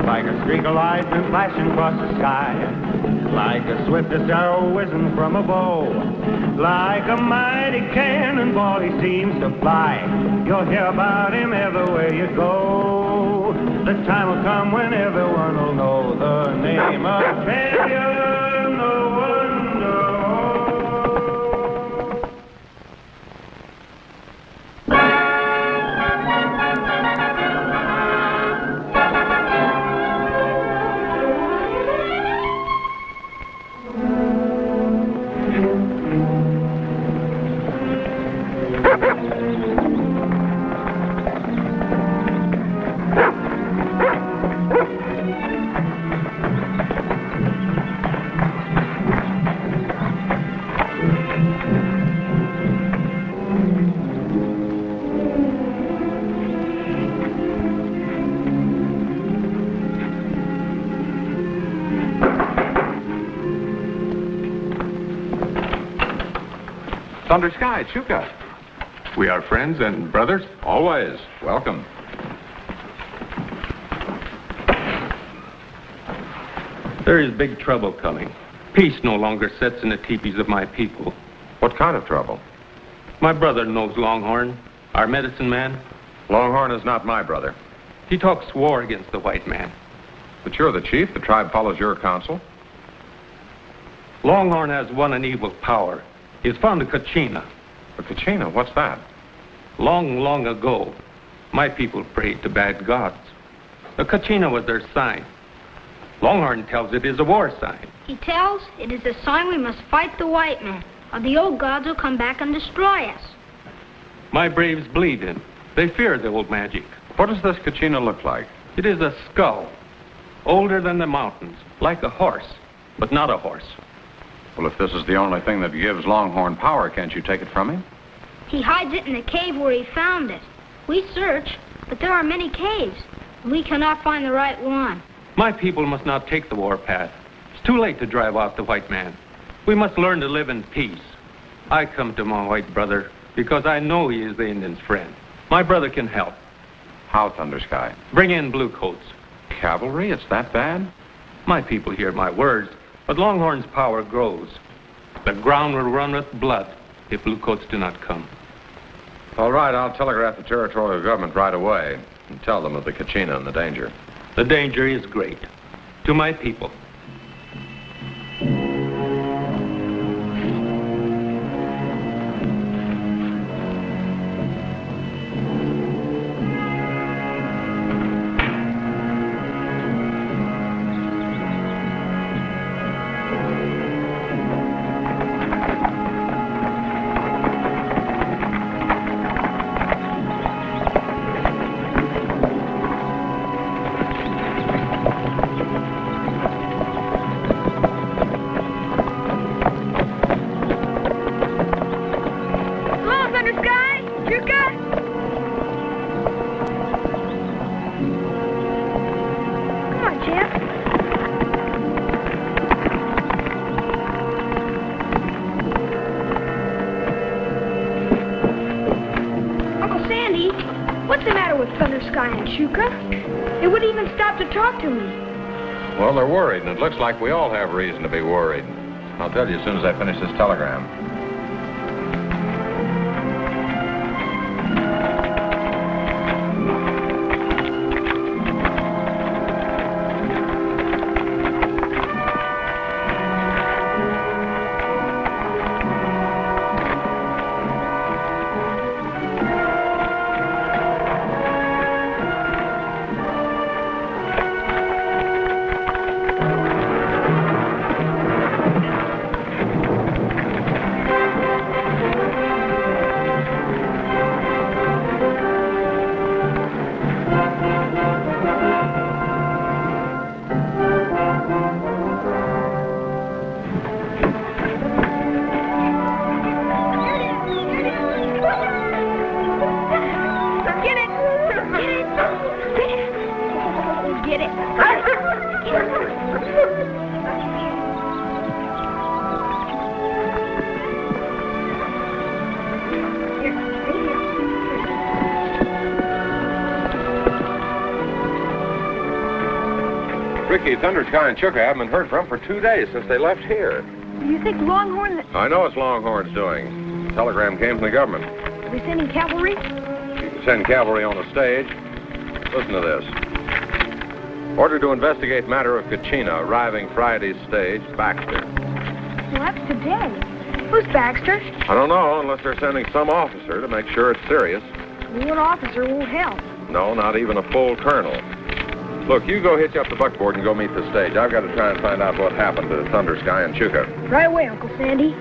like a streak of lightning flashing across the sky, like a swiftest arrow whizzing from a bow, like a mighty cannonball he seems to fly. You'll hear about him everywhere you go. The time will come when everyone will know the name of champion no one knows. Thunder Sky, Chuka. We are friends and brothers? Always. Welcome. There is big trouble coming. Peace no longer sets in the teepees of my people. What kind of trouble? My brother knows Longhorn, our medicine man. Longhorn is not my brother. He talks war against the white man. But you're the chief. The tribe follows your counsel. Longhorn has won an evil power. He's found a Kachina. A Kachina? What's that? Long, long ago, my people prayed to bad gods. The Kachina was their sign. Longhorn tells it is a war sign. He tells it is a sign we must fight the white man, or the old gods will come back and destroy us. My braves believe him. They fear the old magic. What does this Kachina look like? It is a skull, older than the mountains, like a horse, but not a horse. Well, if this is the only thing that gives Longhorn power, can't you take it from him? He hides it in the cave where he found it. We search, but there are many caves. We cannot find the right one. My people must not take the war path. It's too late to drive out the white man. We must learn to live in peace. I come to my white brother because I know he is the Indian's friend. My brother can help. How, Thunder Sky? Bring in bluecoats. Cavalry? It's that bad? My people hear my words, but Longhorn's power grows. The ground will run with blood if bluecoats do not come. All right, I'll telegraph the territorial government right away and tell them of the Kachina and the danger. The danger is great. To my people. Well, they're worried, and it looks like we all have reason to be worried. I'll tell you as soon as I finish this telegram. Ricky, Thunder Sky and Chuka haven't been heard from for 2 days since they left here. Do you think Longhorn... I know it's Longhorn's doing. Telegram came from the government. Are they sending cavalry? You can send cavalry on the stage. Listen to this. Order to investigate matter of Kachina, arriving Friday's stage, Baxter. Well, that's today. Who's Baxter? I don't know, unless they're sending some officer to make sure it's serious. One officer won't help. No, not even a full colonel. Look, you go hitch up the buckboard and go meet the stage. I've got to try and find out what happened to Thunder Sky and Chuka. Right away, Uncle Sandy.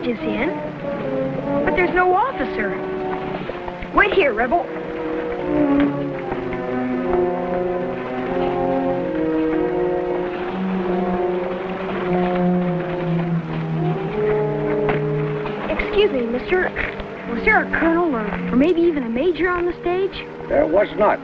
Is in, but there's no officer. Wait here, Rebel. Excuse me, mister. Was there a colonel or maybe even a major on the stage? There was not.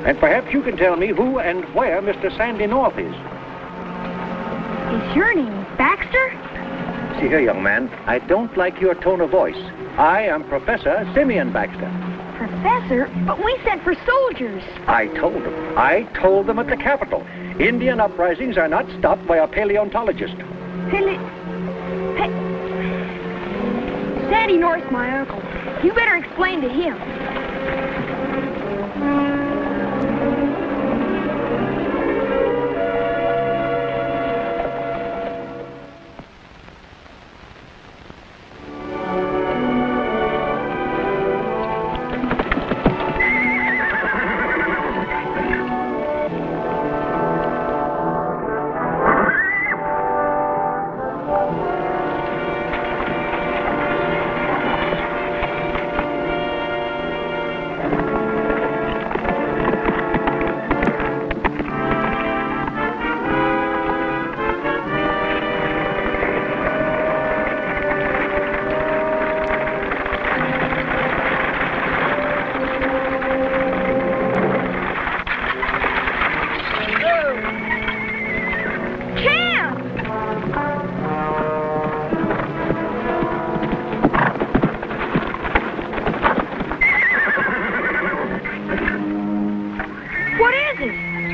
And perhaps you can tell me who and where Mr. Sandy North is. Is your name Baxter? See here, young man, I don't like your tone of voice. I am Professor Simeon Baxter. Professor? But we sent for soldiers. I told them at the Capitol. Indian uprisings are not stopped by a paleontologist. Sandy North's my uncle. You better explain to him.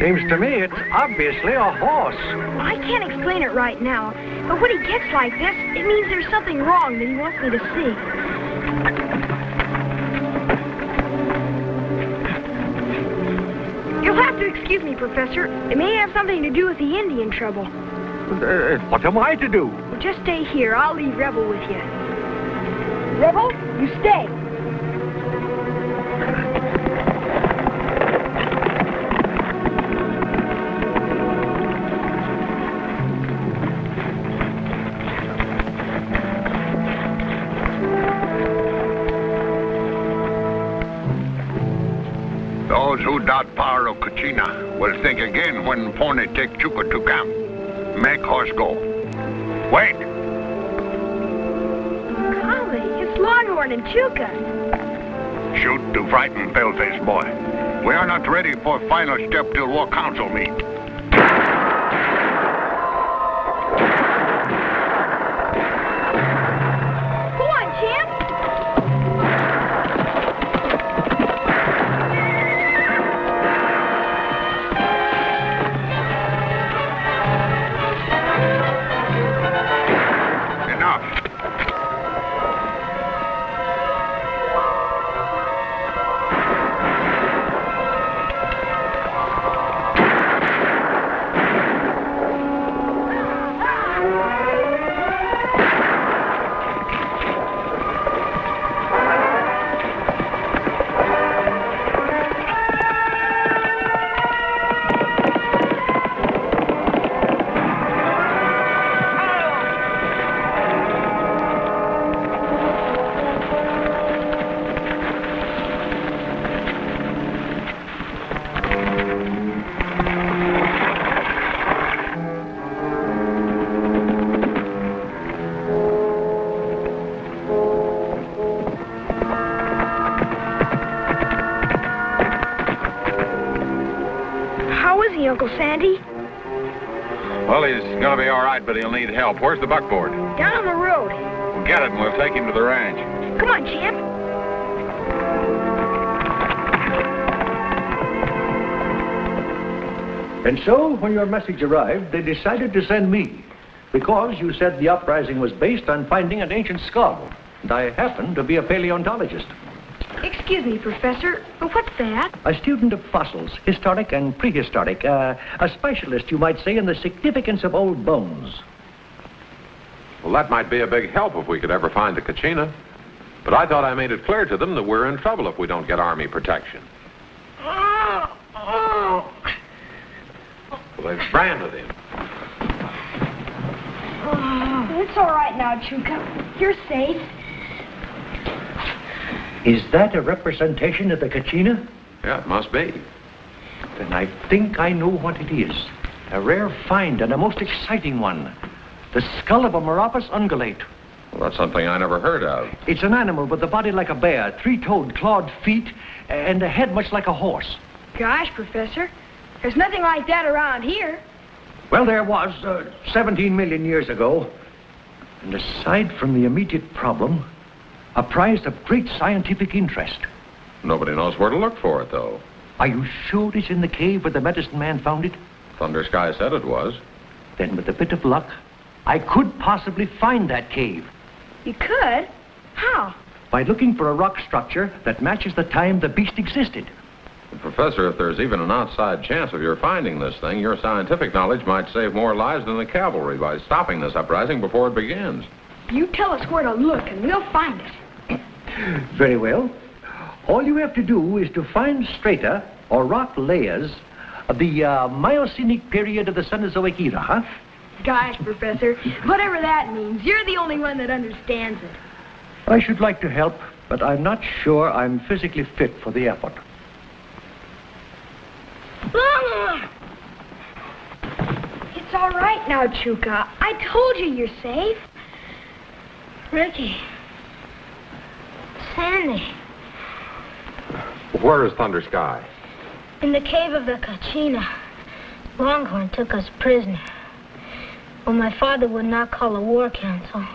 Seems to me it's obviously a horse. I can't explain it right now, but when he gets like this, it means there's something wrong that he wants me to see. You'll have to excuse me, Professor. It may have something to do with the Indian trouble. What am I to do? Well, just stay here. I'll leave Rebel with you. Rebel, you stay. Those who doubt power of Kachina will think again when Pony take Chuka to camp. Make horse go. Wait! Golly, it's Longhorn and Chuka. Shoot to frighten Paleface Boy. We are not ready for final step till War Council meet. Go on, champ. Sandy? Well, he's going to be all right, but he'll need help. Where's the buckboard? Down on the road. We'll get it, and we'll take him to the ranch. Come on, champ. And so, when your message arrived, they decided to send me. Because you said the uprising was based on finding an ancient skull. And I happen to be a paleontologist. Excuse me, Professor, but what's that? A student of fossils, historic and prehistoric. A specialist, you might say, in the significance of old bones. Well, that might be a big help if we could ever find the Kachina. But I thought I made it clear to them that we're in trouble if we don't get Army protection. Well, they've branded him. It's all right now, Chuka. You're safe. Is that a representation of the Kachina? Yeah, it must be. Then I think I know what it is. A rare find and a most exciting one. The skull of a Meropus ungulate. Well, that's something I never heard of. It's an animal with a body like a bear, three-toed, clawed feet, and a head much like a horse. Gosh, Professor, there's nothing like that around here. Well, there was 17 million years ago. And aside from the immediate problem, a prize of great scientific interest. Nobody knows where to look for it, though. Are you sure it's in the cave where the medicine man found it? Thunder Sky said it was. Then with a bit of luck, I could possibly find that cave. You could? How? By looking for a rock structure that matches the time the beast existed. Well, Professor, if there's even an outside chance of your finding this thing, your scientific knowledge might save more lives than the cavalry by stopping this uprising before it begins. You tell us where to look and we'll find it. Very well. All you have to do is to find strata or rock layers of the Miocenic period of the Cenozoic era, huh? Gosh, Professor, whatever that means, you're the only one that understands it. I should like to help, but I'm not sure I'm physically fit for the effort. It's all right now, Chuka. I told you you're safe. Ricky. Sandy. Where is Thunder Sky? In the cave of the Kachina. Longhorn took us prisoner. When my father would not call a war council,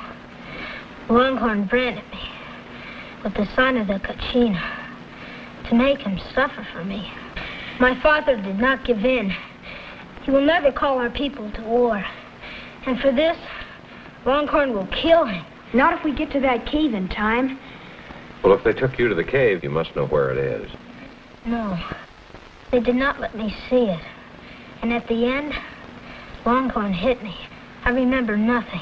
Longhorn branded me with the sign of the Kachina to make him suffer for me. My father did not give in. He will never call our people to war. And for this, Longhorn will kill him. Not if we get to that cave in time. Well, if they took you to the cave, you must know where it is. No, they did not let me see it. And at the end, Longhorn hit me. I remember nothing.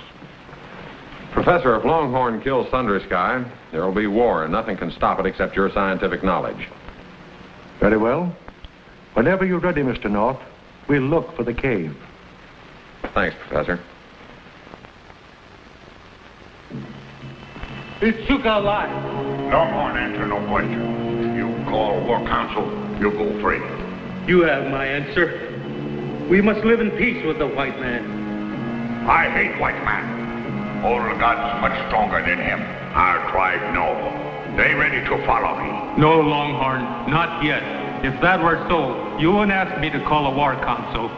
Professor, if Longhorn kills Thunder Sky, there will be war, and nothing can stop it except your scientific knowledge. Very well. Whenever you're ready, Mr. North, we'll look for the cave. Thanks, Professor. Is Chuka alive? Longhorn answer no question. You call war council, you go free. You have my answer. We must live in peace with the white man. I hate white man. All gods much stronger than him. Our tribe know. They ready to follow me. No, Longhorn, not yet. If that were so, you wouldn't ask me to call a war council.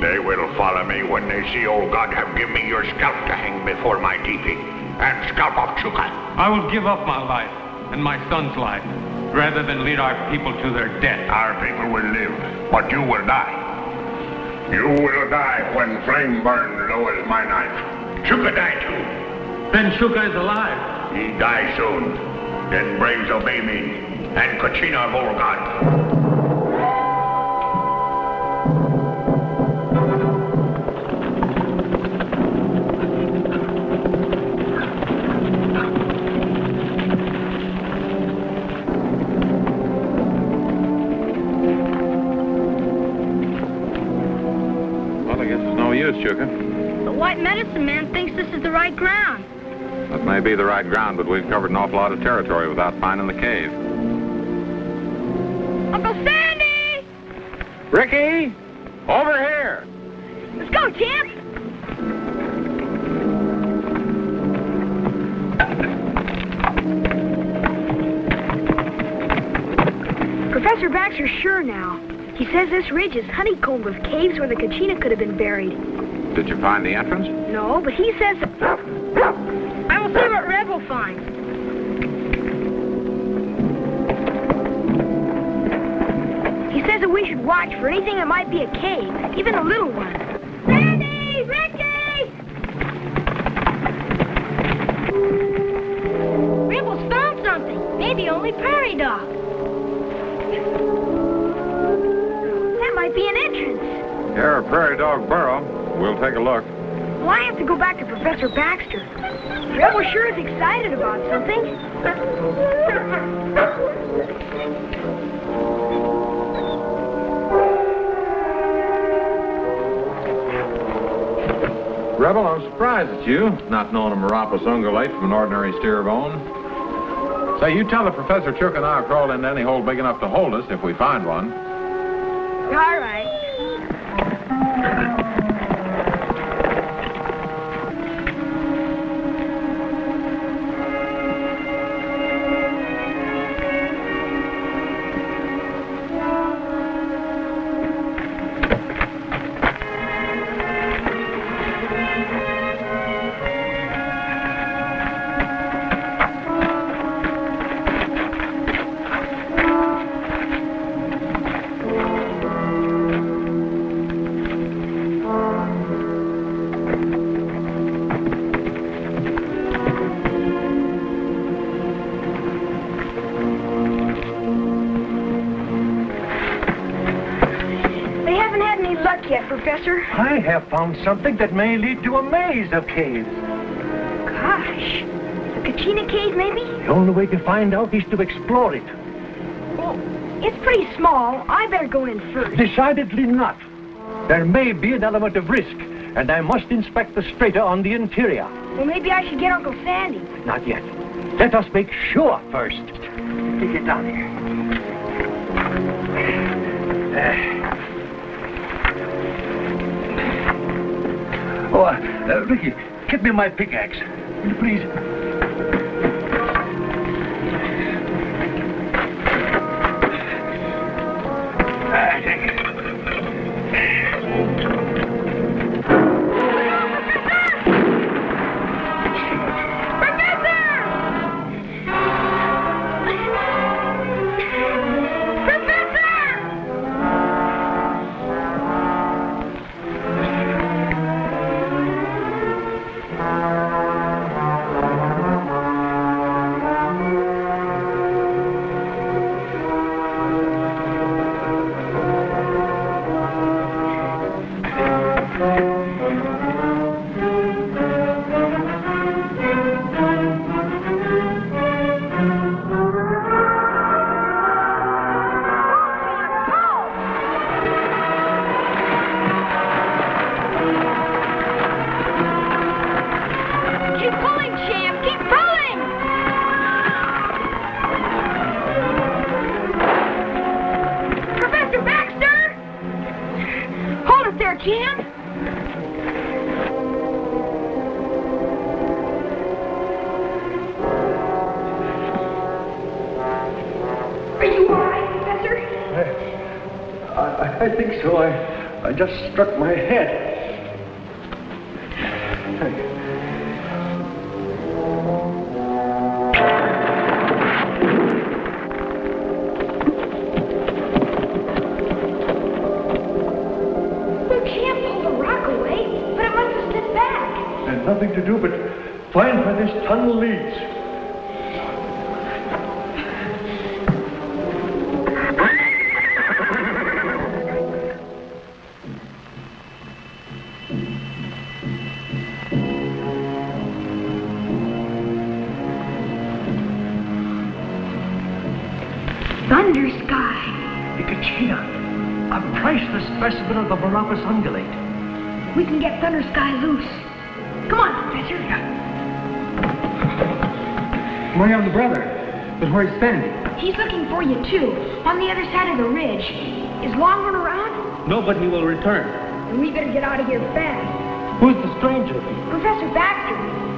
They will follow me when they see old God have given me your scalp to hang before my teepee. And scalp of Chuka. I will give up my life and my son's life rather than lead our people to their death. Our people will live, but you will die. You will die when flame burn low as my knife. Chuka die too. Then Chuka is alive. He die soon. Then braves obey me and Kachina of old God. Chuka. The white medicine man thinks this is the right ground. That may be the right ground, but we've covered an awful lot of territory without finding the cave. Uncle Sandy! Ricky! Over here! Let's go, champ! Professor Baxter's sure now. He says this ridge is honeycombed with caves where the Kachina could have been buried. Did you find the entrance? No, but he says... I will see what Rebel finds. He says that we should watch for anything that might be a cave, even a little one. Sandy! Ricky! Rebel's found something. Maybe only prairie dog. That might be an entrance. Here, a prairie dog burrow. We'll take a look. Well, I have to go back to Professor Baxter. Rebel sure is excited about something. Rebel, I'm surprised at you, not knowing a Meropis ungulate from an ordinary steer bone. Say, you tell the Professor Chook and I'll crawl into any hole big enough to hold us if we find one. All right. Yet, Professor. I have found something that may lead to a maze of caves. Gosh. The Kachina cave, maybe? The only way to find out is to explore it. Well, it's pretty small. I better go in first. Decidedly not. There may be an element of risk, and I must inspect the strata on the interior. Well, maybe I should get Uncle Sandy. Not yet. Let us make sure first. Take it down here. Ricky, get me my pickaxe. Will you please? Thank you. I think so. I just struck my head. We can't pull the rock away, but it must have slipped back. There's nothing to do but find where this tunnel leads. Thunder Sky. The Kachina, a priceless specimen of the Meropis ungulate. We can get Thunder Sky loose. Come on, Professor. My young brother. But where's Sandy? He's looking for you, too, on the other side of the ridge. Is Longhorn around? No, but he will return. Then we better get out of here fast. Who's the stranger? Professor Baxter.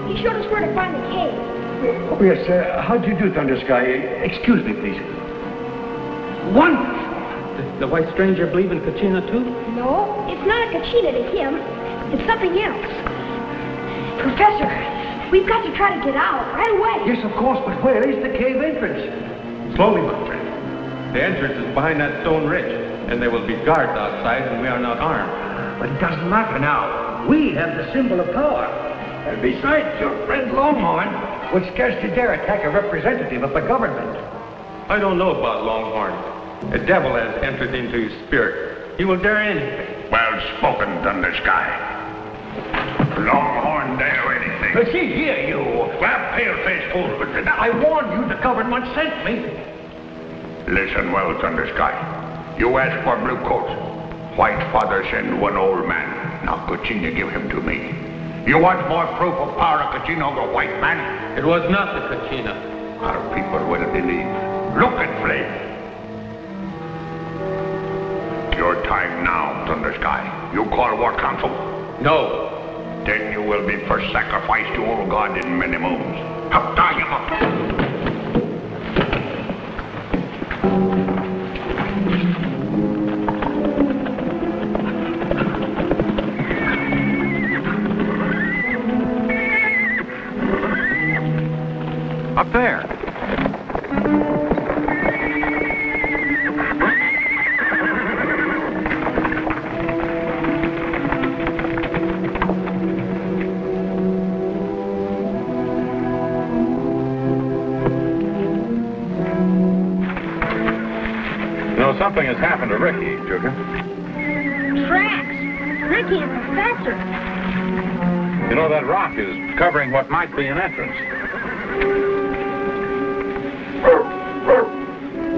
He showed us where to find the cave. Oh, yes, how do you do, Thunder Sky? Excuse me, please. Wonderful! The white stranger believe in Kachina, too? No, it's not a Kachina to him. It's something else. Professor, we've got to try to get out right away. Yes, of course, but where is the cave entrance? Slowly, my friend. The entrance is behind that stone ridge, and there will be guards outside, and we are not armed. But it doesn't matter now. We have the symbol of power. And besides, your friend Longhorn would scarcely dare attack a representative of the government. I don't know about Longhorn. A devil has entered into his spirit. He will dare anything. Well spoken, Thunder Sky. Longhorn dare anything. But see here, you. Grab pale-faced fool with it. I warned you the government sent me. Listen well, Thunder Sky. You ask for blue coats. White father send one old man. Now Kachina give him to me. You want more proof of power of Kachina over white man? It was not the Kachina. Our people will believe. Look at Flame. Your time now, Thunder Sky. You call war council? No. Then you will be first sacrificed to old God in many moons. Up, tie him up. Up there. You know, something has happened to Ricky, Chuka. Tracks. Ricky and Professor. You know, that rock is covering what might be an entrance.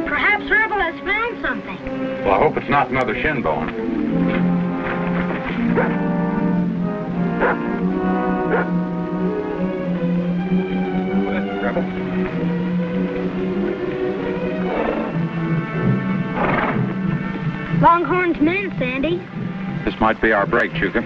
Perhaps Herbal has found something. Well, I hope it's not another shin bone. Rebel. Longhorn's men, Sandy. This might be our break, Chuka.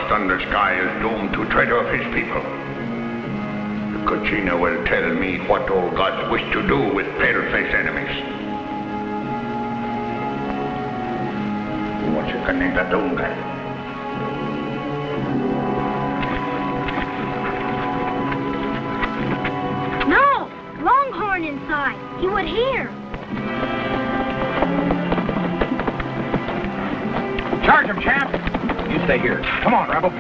Thunder Sky is doomed to tread off his people. The Kachina will tell me what old gods wish to do with pale-faced enemies. What you can name that old guy? No! Longhorn inside. He would hear. Charge him, champ! You stay here. Come on, Rebel.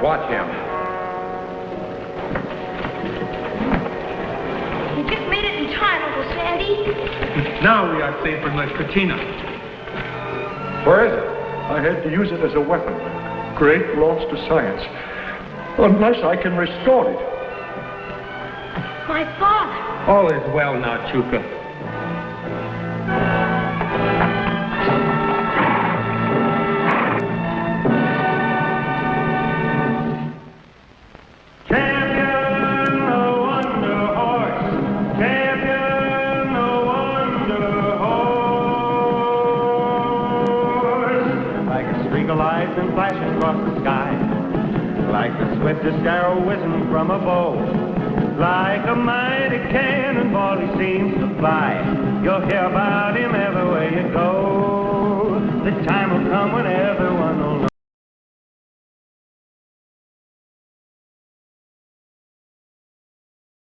Watch him. You just made it in time, Uncle Sandy. Now we are safe from Lake Kachina. Where is it? I had to use it as a weapon. Great loss to science. Unless I can restore it. My father. All is well now, Chuka. Champion, the Wonder Horse. Champion, swiftest arrow whizzing from a bow. Like a mighty cannonball he seems to fly. You'll hear about him everywhere you go. The time will come when everyone will